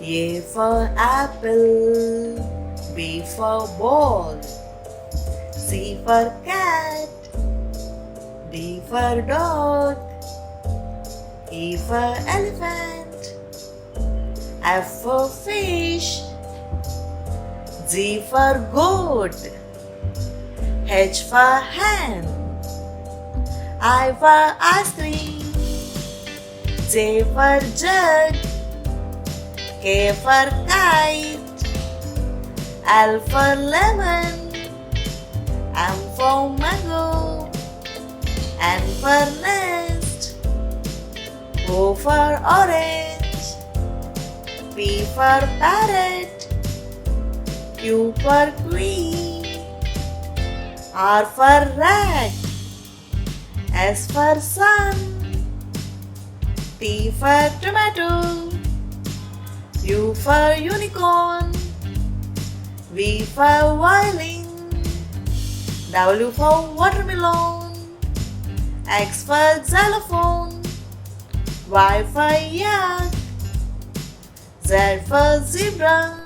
A for apple, B for ball, C for cat, D for dog, E for elephant, F for fish, G for goat, H for hen, I for ice cream, J for jug, K for kite, L for lemon, M for mango, N for nest, O for orange, P for parrot, Q for queen, R for rat, S for sun, T for tomato, U for unicorn, V for violin, W for watermelon, X for xylophone, Y for yak, Z for zebra,